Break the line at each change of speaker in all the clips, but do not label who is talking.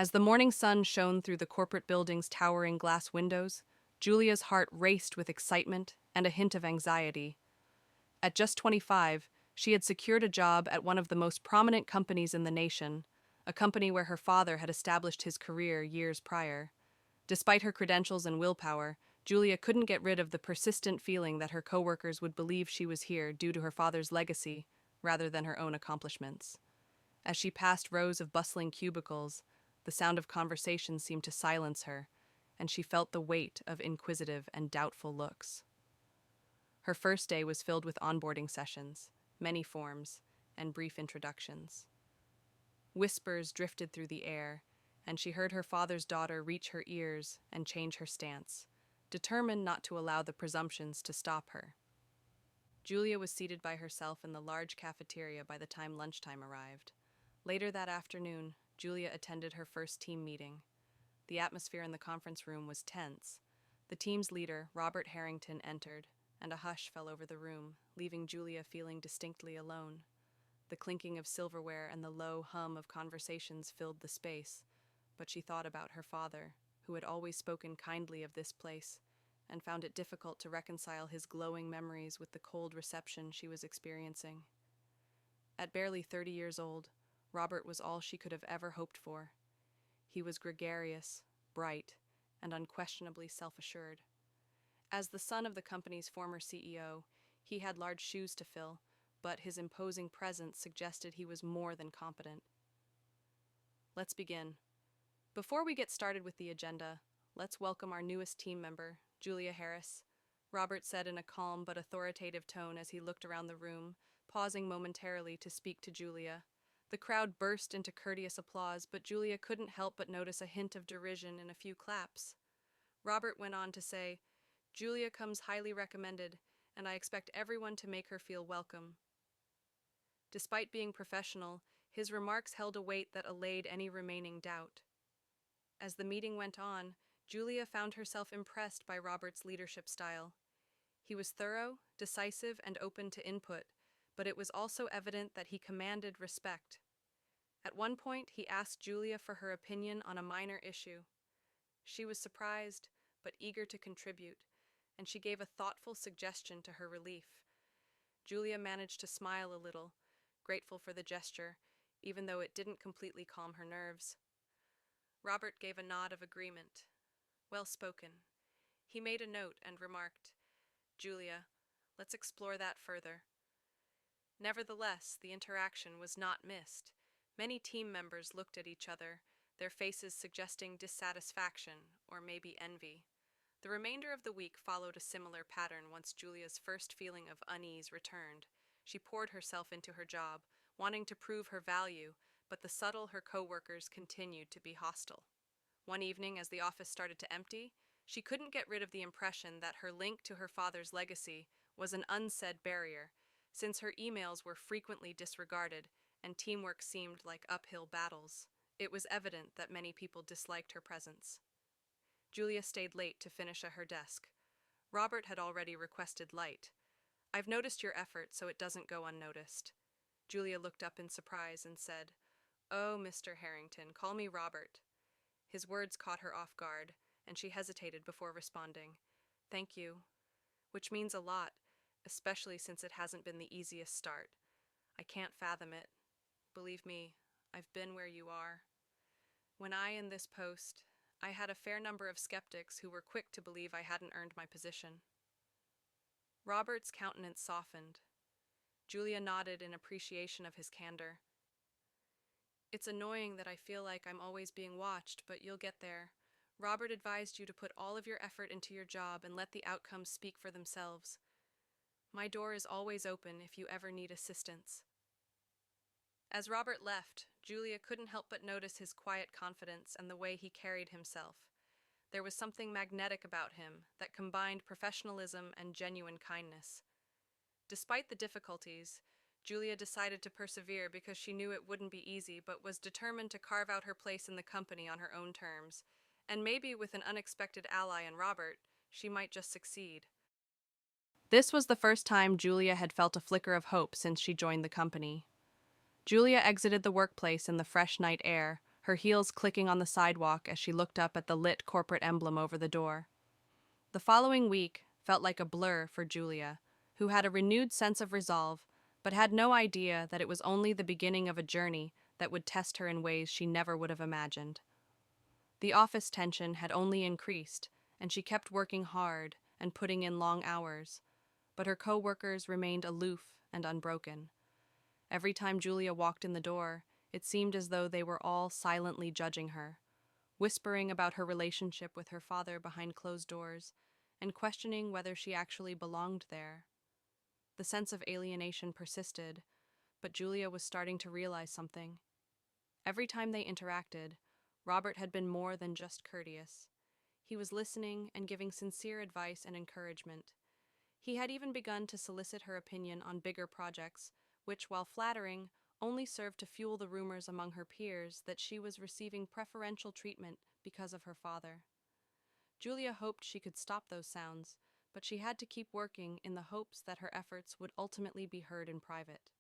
As the morning sun shone through the corporate building's towering glass windows, Julia's heart raced with excitement and a hint of anxiety. At just 25, she had secured a job at one of the most prominent companies in the nation, a company where her father had established his career years prior. Despite her credentials and willpower, Julia couldn't get rid of the persistent feeling that her coworkers would believe she was here due to her father's legacy rather than her own accomplishments. As she passed rows of bustling cubicles, the sound of conversation seemed to silence her, and she felt the weight of inquisitive and doubtful looks. Her first day was filled with onboarding sessions, many forms, and brief introductions. Whispers drifted through the air, and she heard her father's daughter reach her ears and change her stance, determined not to allow the presumptions to stop her. Julia was seated by herself in the large cafeteria by the time lunchtime arrived. Later that afternoon, Julia attended her first team meeting. The atmosphere in the conference room was tense. The team's leader, Robert Harrington, entered, and a hush fell over the room, leaving Julia feeling distinctly alone. The clinking of silverware and the low hum of conversations filled the space, but she thought about her father, who had always spoken kindly of this place, and found it difficult to reconcile his glowing memories with the cold reception she was experiencing. At barely 30 years old, Robert was all she could have ever hoped for. He was gregarious, bright, and unquestionably self-assured. As the son of the company's former CEO, he had large shoes to fill, but his imposing presence suggested he was more than competent. Let's begin. Before we get started with the agenda, let's welcome our newest team member, Julia Harris, Robert said in a calm but authoritative tone as he looked around the room, pausing momentarily to speak to Julia. The crowd burst into courteous applause, but Julia couldn't help but notice a hint of derision in a few claps. Robert went on to say, "Julia comes highly recommended, and I expect everyone to make her feel welcome." Despite being professional, his remarks held a weight that allayed any remaining doubt. As the meeting went on, Julia found herself impressed by Robert's leadership style. He was thorough, decisive, and open to input, but it was also evident that he commanded respect. At one point, he asked Julia for her opinion on a minor issue. She was surprised, but eager to contribute, and she gave a thoughtful suggestion to her relief. Julia managed to smile a little, grateful for the gesture, even though it didn't completely calm her nerves. Robert gave a nod of agreement. Well spoken. He made a note and remarked, "Julia, let's explore that further." Nevertheless, the interaction was not missed. Many team members looked at each other, their faces suggesting dissatisfaction or maybe envy. The remainder of the week followed a similar pattern once Julia's first feeling of unease returned. She poured herself into her job, wanting to prove her value, but the subtle her co-workers continued to be hostile. One evening, as the office started to empty, she couldn't get rid of the impression that her link to her father's legacy was an unsaid barrier, since her emails were frequently disregarded and teamwork seemed like uphill battles. It was evident that many people disliked her presence. Julia stayed late to finish at her desk. Robert had already requested light. "I've noticed your effort, so it doesn't go unnoticed." Julia looked up in surprise and said, "Oh, Mr. Harrington, call me Robert." His words caught her off guard, and she hesitated before responding, "Thank you," which means a lot, especially since it hasn't been the easiest start. "I can't fathom it. Believe me, I've been where you are. When in this post, I had a fair number of skeptics who were quick to believe I hadn't earned my position." Robert's countenance softened. Julia nodded in appreciation of his candor. "It's annoying that I feel like I'm always being watched, but you'll get there. Robert advised you to put all of your effort into your job and let the outcomes speak for themselves. My door is always open if you ever need assistance." As Robert left, Julia couldn't help but notice his quiet confidence and the way he carried himself. There was something magnetic about him that combined professionalism and genuine kindness. Despite the difficulties, Julia decided to persevere because she knew it wouldn't be easy, but was determined to carve out her place in the company on her own terms. And maybe with an unexpected ally in Robert, she might just succeed. This was the first time Julia had felt a flicker of hope since she joined the company. Julia exited the workplace in the fresh night air, her heels clicking on the sidewalk as she looked up at the lit corporate emblem over the door. The following week felt like a blur for Julia, who had a renewed sense of resolve, but had no idea that it was only the beginning of a journey that would test her in ways she never would have imagined. The office tension had only increased, and she kept working hard and putting in long hours, but her co-workers remained aloof and unbroken. Every time Julia walked in the door, it seemed as though they were all silently judging her, whispering about her relationship with her father behind closed doors, and questioning whether she actually belonged there. The sense of alienation persisted, but Julia was starting to realize something. Every time they interacted, Robert had been more than just courteous. He was listening and giving sincere advice and encouragement. He had even begun to solicit her opinion on bigger projects, which, while flattering, only served to fuel the rumors among her peers that she was receiving preferential treatment because of her father. Julia hoped she could stop those sounds, but she had to keep working in the hopes that her efforts would ultimately be heard in private.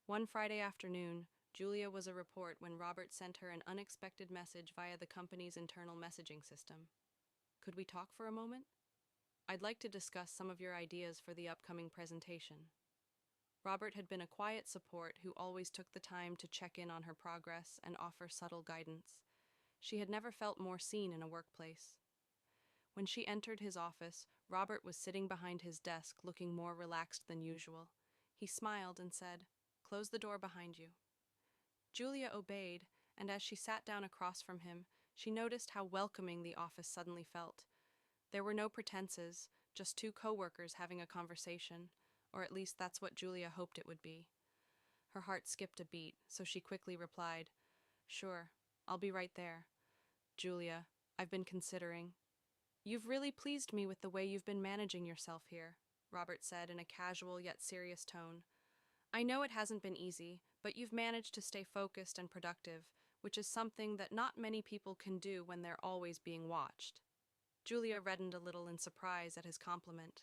One Friday afternoon, Julia was a report when Robert sent her an unexpected message via the company's internal messaging system. "Could we talk for a moment? I'd like to discuss some of your ideas for the upcoming presentation." Robert had been a quiet support who always took the time to check in on her progress and offer subtle guidance. She had never felt more seen in a workplace. When she entered his office, Robert was sitting behind his desk looking more relaxed than usual. He smiled and said, "Close the door behind you." Julia obeyed, and as she sat down across from him, she noticed how welcoming the office suddenly felt. There were no pretenses, just two co-workers having a conversation, or at least that's what Julia hoped it would be. Her heart skipped a beat, so she quickly replied, "Sure, I'll be right there." "Julia, I've been considering." "You've really pleased me with the way you've been managing yourself here," Robert said in a casual yet serious tone. "I know it hasn't been easy, but you've managed to stay focused and productive, which is something that not many people can do when they're always being watched." Julia reddened a little in surprise at his compliment.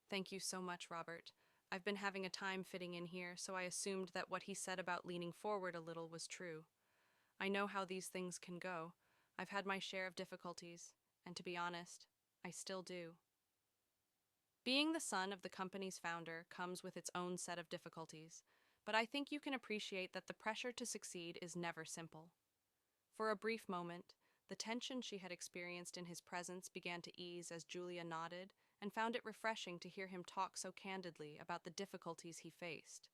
"Thank you so much, Robert. I've been having a time fitting in here, so I assumed that what he said about leaning forward a little was true. I know how these things can go. I've had my share of difficulties, and to be honest, I still do." Being the son of the company's founder comes with its own set of difficulties, but I think you can appreciate that the pressure to succeed is never simple. For a brief moment, the tension she had experienced in his presence began to ease as Julia nodded and found it refreshing to hear him talk so candidly about the difficulties he faced.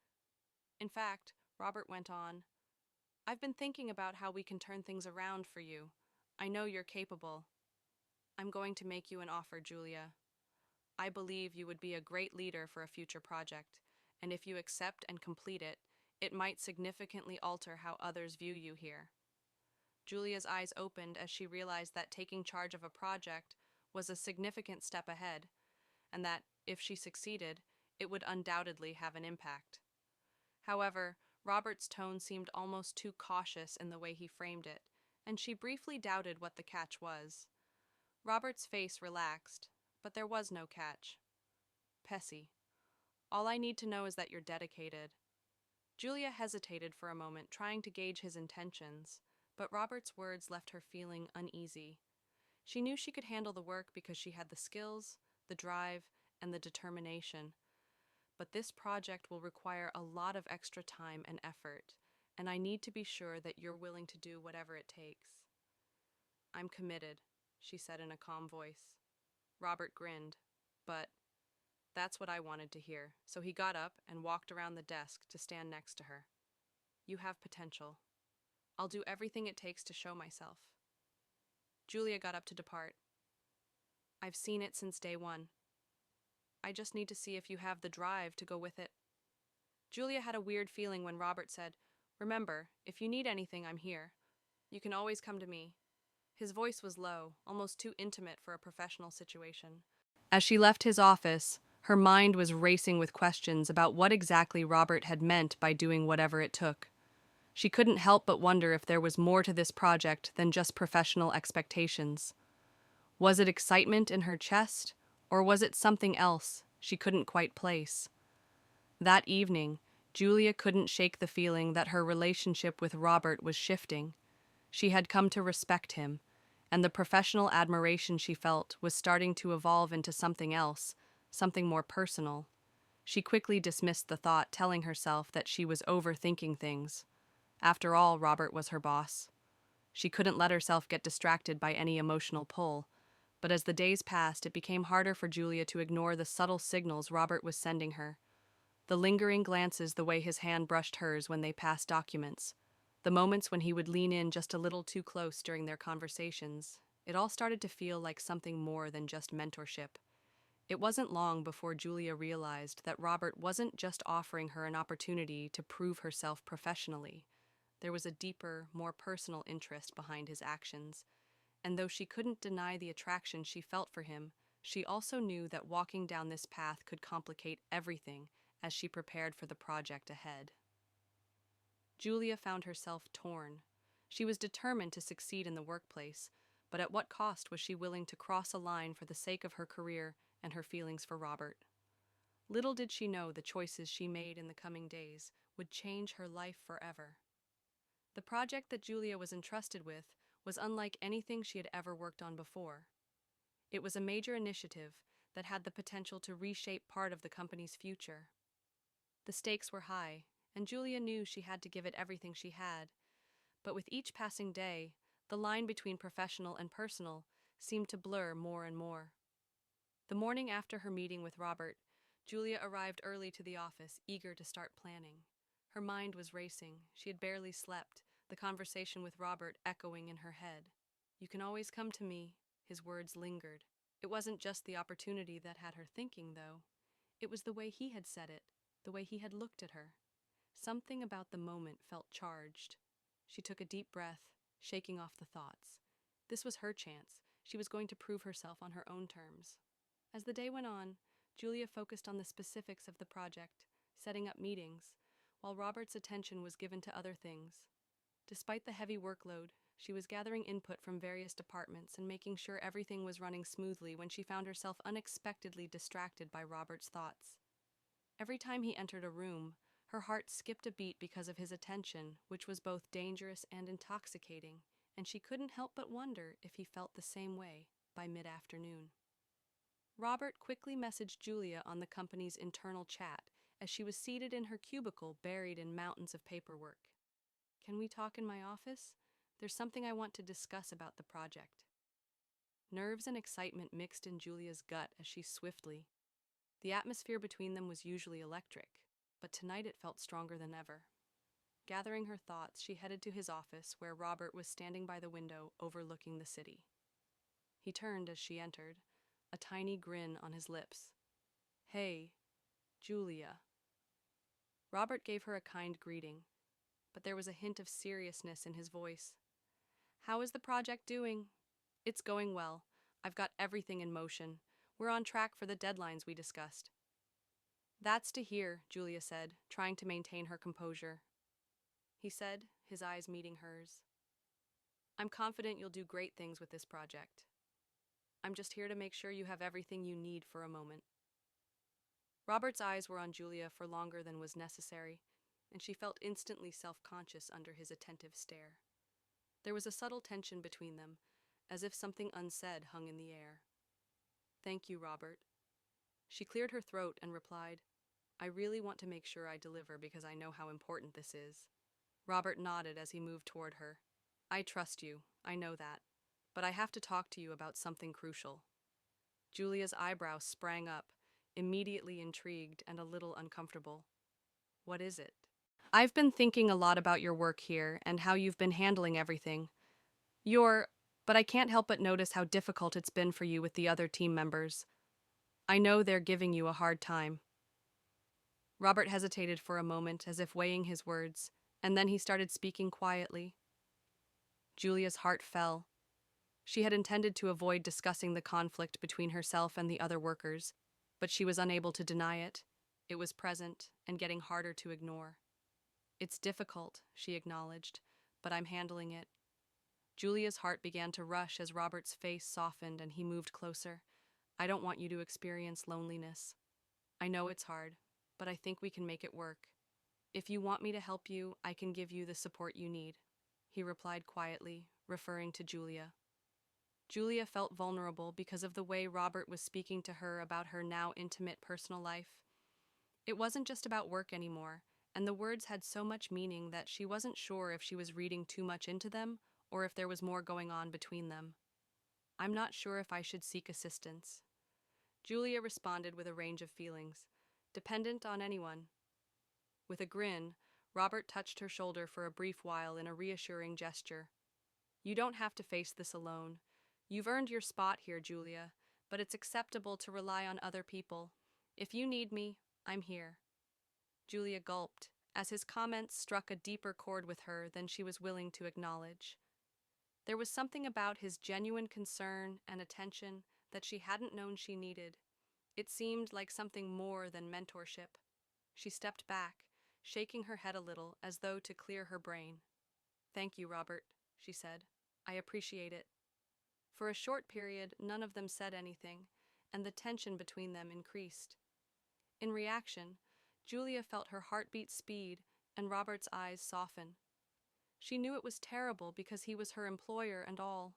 In fact, Robert went on, "I've been thinking about how we can turn things around for you. I know you're capable. I'm going to make you an offer, Julia. I believe you would be a great leader for a future project, and if you accept and complete it, it might significantly alter how others view you here." Julia's eyes opened as she realized that taking charge of a project was a significant step ahead, and that, if she succeeded, it would undoubtedly have an impact. However, Robert's tone seemed almost too cautious in the way he framed it, and she briefly doubted what the catch was. Robert's face relaxed, but there was no catch. "Pessy, all I need to know is that you're dedicated." Julia hesitated for a moment, trying to gauge his intentions, but Robert's words left her feeling uneasy. She knew she could handle the work because she had the skills, the drive, and the determination. But this project will require a lot of extra time and effort, and I need to be sure that you're willing to do whatever it takes. "I'm committed," she said in a calm voice. Robert grinned, but that's what I wanted to hear, so he got up and walked around the desk to stand next to her. "You have potential. I'll do everything it takes to show myself." Julia got up to depart. "I've seen it since day one. I just need to see if you have the drive to go with it." Julia had a weird feeling when Robert said, "Remember, if you need anything, I'm here. You can always come to me." His voice was low, almost too intimate for a professional situation. As she left his office, her mind was racing with questions about what exactly Robert had meant by doing whatever it took. She couldn't help but wonder if there was more to this project than just professional expectations. Was it excitement in her chest, or was it something else she couldn't quite place? That evening, Julia couldn't shake the feeling that her relationship with Robert was shifting. She had come to respect him, and the professional admiration she felt was starting to evolve into something else, something more personal. She quickly dismissed the thought, telling herself that she was overthinking things. After all, Robert was her boss. She couldn't let herself get distracted by any emotional pull, but as the days passed, it became harder for Julia to ignore the subtle signals Robert was sending her. The lingering glances, the way his hand brushed hers when they passed documents, the moments when he would lean in just a little too close during their conversations. It all started to feel like something more than just mentorship. It wasn't long before Julia realized that Robert wasn't just offering her an opportunity to prove herself professionally. There was a deeper, more personal interest behind his actions, and though she couldn't deny the attraction she felt for him, she also knew that walking down this path could complicate everything as she prepared for the project ahead. Julia found herself torn. She was determined to succeed in the workplace, but at what cost was she willing to cross a line for the sake of her career and her feelings for Robert? Little did she know the choices she made in the coming days would change her life forever. The project that Julia was entrusted with was unlike anything she had ever worked on before. It was a major initiative that had the potential to reshape part of the company's future. The stakes were high, and Julia knew she had to give it everything she had, but with each passing day, the line between professional and personal seemed to blur more and more. The morning after her meeting with Robert, Julia arrived early to the office, eager to start planning. Her mind was racing. She had barely slept, the conversation with Robert echoing in her head. "You can always come to me," his words lingered. It wasn't just the opportunity that had her thinking, though. It was the way he had said it, the way he had looked at her. Something about the moment felt charged. She took a deep breath, shaking off the thoughts. This was her chance. She was going to prove herself on her own terms. As the day went on, Julia focused on the specifics of the project, setting up meetings, while Robert's attention was given to other things. Despite the heavy workload, she was gathering input from various departments and making sure everything was running smoothly when she found herself unexpectedly distracted by Robert's thoughts. Every time he entered a room, her heart skipped a beat because of his attention, which was both dangerous and intoxicating, and she couldn't help but wonder if he felt the same way by mid-afternoon. Robert quickly messaged Julia on the company's internal chat as she was seated in her cubicle buried in mountains of paperwork. "Can we talk in my office? There's something I want to discuss about the project." Nerves and excitement mixed in Julia's gut as she swiftly. The atmosphere between them was usually electric, but tonight it felt stronger than ever. Gathering her thoughts, she headed to his office where Robert was standing by the window overlooking the city. He turned as she entered, a tiny grin on his lips. "Hey, Julia." Robert gave her a kind greeting, but there was a hint of seriousness in his voice. "How is the project doing?" "It's going well. I've got everything in motion. We're on track for the deadlines we discussed." "That's to hear," Julia said, trying to maintain her composure. He said, his eyes meeting hers. "I'm confident you'll do great things with this project. I'm just here to make sure you have everything you need for a moment." Robert's eyes were on Julia for longer than was necessary, and she felt instantly self-conscious under his attentive stare. There was a subtle tension between them, as if something unsaid hung in the air. "Thank you, Robert." She cleared her throat and replied, "I really want to make sure I deliver because I know how important this is." Robert nodded as he moved toward her. "I trust you, I know that. But I have to talk to you about something crucial." Julia's eyebrows sprang up, immediately intrigued and a little uncomfortable. "What is it?" "I've been thinking a lot about your work here and how you've been handling everything. But I can't help but notice how difficult it's been for you with the other team members. I know they're giving you a hard time." Robert hesitated for a moment as if weighing his words, and then he started speaking quietly. Julia's heart fell. She had intended to avoid discussing the conflict between herself and the other workers, but she was unable to deny it. It was present and getting harder to ignore. "It's difficult," she acknowledged, "but I'm handling it." Julia's heart began to rush as Robert's face softened and he moved closer. "I don't want you to experience loneliness. I know it's hard, but I think we can make it work." If you want me to help you, I can give you the support you need, he replied quietly, referring to Julia. Julia felt vulnerable because of the way Robert was speaking to her about her now intimate personal life. It wasn't just about work anymore, and the words had so much meaning that she wasn't sure if she was reading too much into them or if there was more going on between them. I'm not sure if I should seek assistance. Julia responded with a range of feelings, dependent on anyone. With a grin, Robert touched her shoulder for a brief while in a reassuring gesture. You don't have to face this alone. You've earned your spot here, Julia, but it's acceptable to rely on other people. If you need me, I'm here. Julia gulped, as his comments struck a deeper chord with her than she was willing to acknowledge. There was something about his genuine concern and attention that she hadn't known she needed. It seemed like something more than mentorship. She stepped back, shaking her head a little as though to clear her brain. Thank you, Robert, she said. I appreciate it. For a short period, none of them said anything, and the tension between them increased. In reaction, Julia felt her heartbeat speed and Robert's eyes soften. She knew it was terrible because he was her employer and all.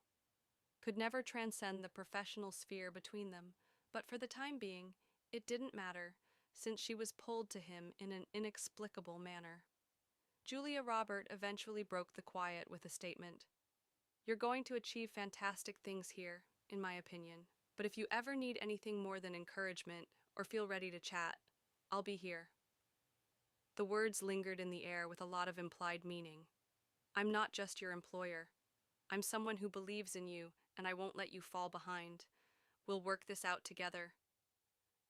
Could never transcend the professional sphere between them, but for the time being, it didn't matter, since she was pulled to him in an inexplicable manner. Julia Robert eventually broke the quiet with a statement. You're going to achieve fantastic things here, in my opinion, but if you ever need anything more than encouragement or feel ready to chat, I'll be here. The words lingered in the air with a lot of implied meaning. I'm not just your employer. I'm someone who believes in you, and I won't let you fall behind. We'll work this out together.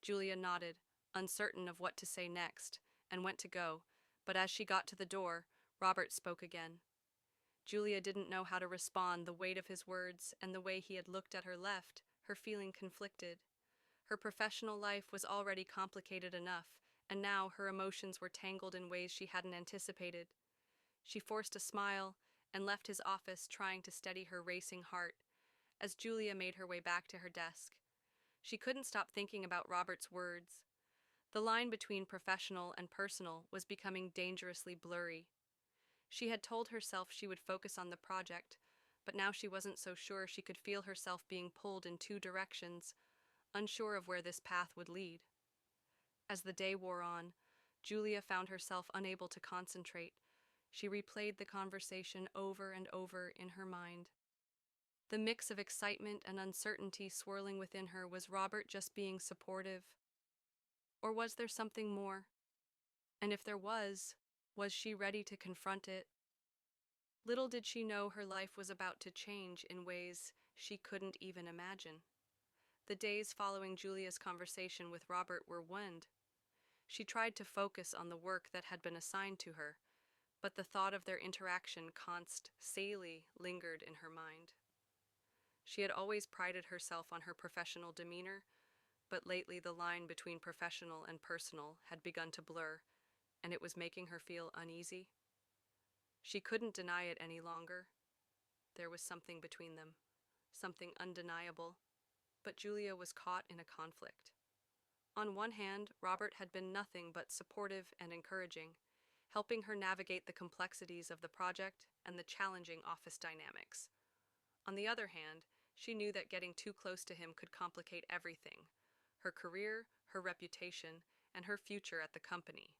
Julia nodded, uncertain of what to say next, and went to go, but as she got to the door, Robert spoke again. Julia didn't know how to respond. The weight of his words and the way he had looked at her left her feeling conflicted. Her professional life was already complicated enough, and now her emotions were tangled in ways she hadn't anticipated. She forced a smile and left his office, trying to steady her racing heart, as Julia made her way back to her desk. She couldn't stop thinking about Robert's words. The line between professional and personal was becoming dangerously blurry. She had told herself she would focus on the project, but now she wasn't so sure. She could feel herself being pulled in two directions, unsure of where this path would lead. As the day wore on, Julia found herself unable to concentrate. She replayed the conversation over and over in her mind. The mix of excitement and uncertainty swirling within her. Was Robert just being supportive? Or was there something more? And if there was she ready to confront it? Little did she know her life was about to change in ways she couldn't even imagine. The days following Julia's conversation with Robert were wind. She tried to focus on the work that had been assigned to her, but the thought of their interaction constantly lingered in her mind. She had always prided herself on her professional demeanor, but lately the line between professional and personal had begun to blur, and it was making her feel uneasy. She couldn't deny it any longer. There was something between them, something undeniable, but Julia was caught in a conflict. On one hand, Robert had been nothing but supportive and encouraging, helping her navigate the complexities of the project and the challenging office dynamics. On the other hand, she knew that getting too close to him could complicate everything: her career, her reputation, and her future at the company.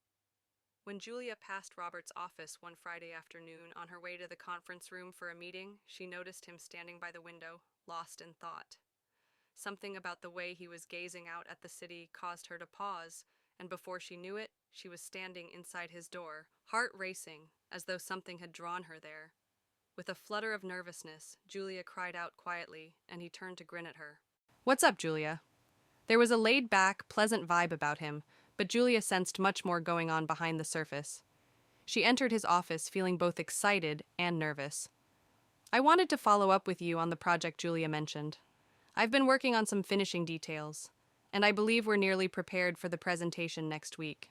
When Julia passed Robert's office one Friday afternoon on her way to the conference room for a meeting, she noticed him standing by the window, lost in thought. Something about the way he was gazing out at the city caused her to pause, and before she knew it, she was standing inside his door, heart racing, as though something had drawn her there. With a flutter of nervousness, Julia cried out quietly, and he turned to grin at her. What's up, Julia? There was a laid-back, pleasant vibe about him, but Julia sensed much more going on behind the surface. She entered his office feeling both excited and nervous. I wanted to follow up with you on the project Julia mentioned. I've been working on some finishing details, and I believe we're nearly prepared for the presentation next week.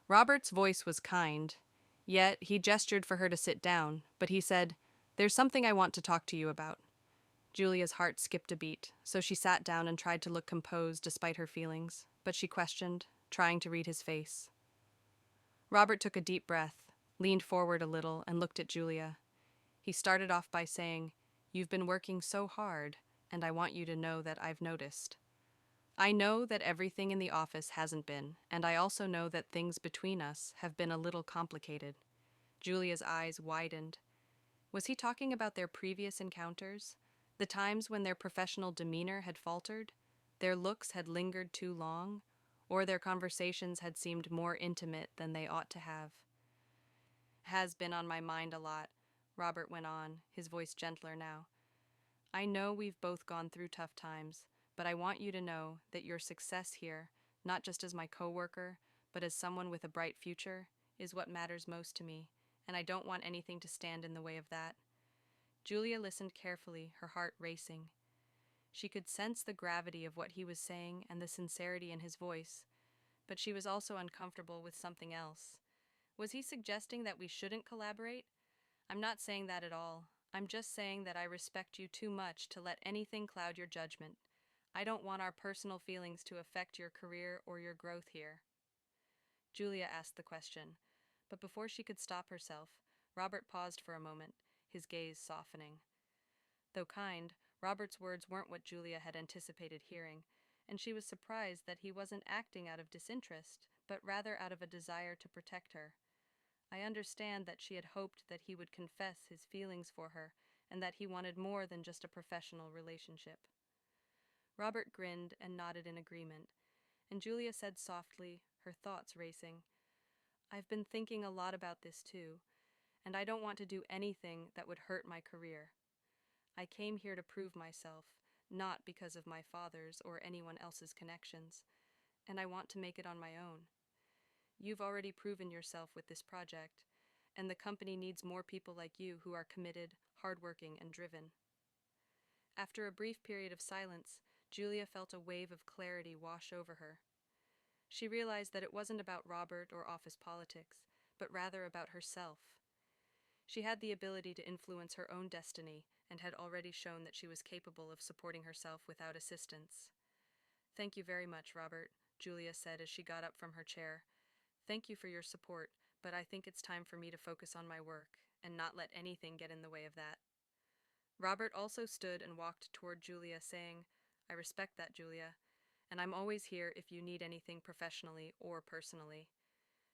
Robert's voice was kind, yet he gestured for her to sit down, but he said, There's something I want to talk to you about. Julia's heart skipped a beat, so she sat down and tried to look composed despite her feelings, but she questioned, trying to read his face. Robert took a deep breath, leaned forward a little, and looked at Julia. He started off by saying, "You've been working so hard, and I want you to know that I've noticed. I know that everything in the office hasn't been, and I also know that things between us have been a little complicated." Julia's eyes widened. Was he talking about their previous encounters? The times when their professional demeanor had faltered? Their looks had lingered too long? Or their conversations had seemed more intimate than they ought to have? "Has been on my mind a lot," Robert went on, his voice gentler now. "I know we've both gone through tough times, but I want you to know that your success here, not just as my coworker, but as someone with a bright future, is what matters most to me, and I don't want anything to stand in the way of that." Julia listened carefully, her heart racing. She could sense the gravity of what he was saying and the sincerity in his voice, but she was also uncomfortable with something else. Was he suggesting that we shouldn't collaborate? "I'm not saying that at all. I'm just saying that I respect you too much to let anything cloud your judgment. I don't want our personal feelings to affect your career or your growth here." Julia asked the question, but before she could stop herself, Robert paused for a moment, his gaze softening. Though kind, Robert's words weren't what Julia had anticipated hearing, and she was surprised that he wasn't acting out of disinterest, but rather out of a desire to protect her. I understand that she had hoped that he would confess his feelings for her, and that he wanted more than just a professional relationship. Robert grinned and nodded in agreement, and Julia said softly, her thoughts racing, "I've been thinking a lot about this too, and I don't want to do anything that would hurt my career. I came here to prove myself, not because of my father's or anyone else's connections, and I want to make it on my own. You've already proven yourself with this project, and the company needs more people like you who are committed, hardworking, and driven." After a brief period of silence, Julia felt a wave of clarity wash over her. She realized that it wasn't about Robert or office politics, but rather about herself. She had the ability to influence her own destiny and had already shown that she was capable of supporting herself without assistance. "Thank you very much, Robert," Julia said as she got up from her chair. "Thank you for your support, but I think it's time for me to focus on my work and not let anything get in the way of that." Robert also stood and walked toward Julia, saying, "I respect that, Julia, and I'm always here if you need anything professionally or personally."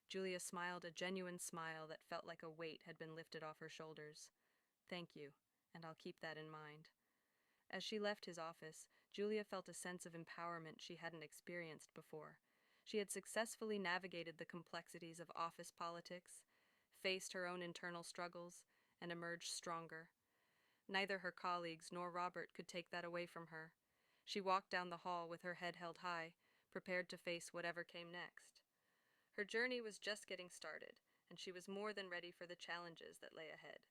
Julia smiled a genuine smile that felt like a weight had been lifted off her shoulders. "Thank you, and I'll keep that in mind." As she left his office, Julia felt a sense of empowerment she hadn't experienced before. She had successfully navigated the complexities of office politics, faced her own internal struggles, and emerged stronger. Neither her colleagues nor Robert could take that away from her. She walked down the hall with her head held high, prepared to face whatever came next. Her journey was just getting started, and she was more than ready for the challenges that lay ahead.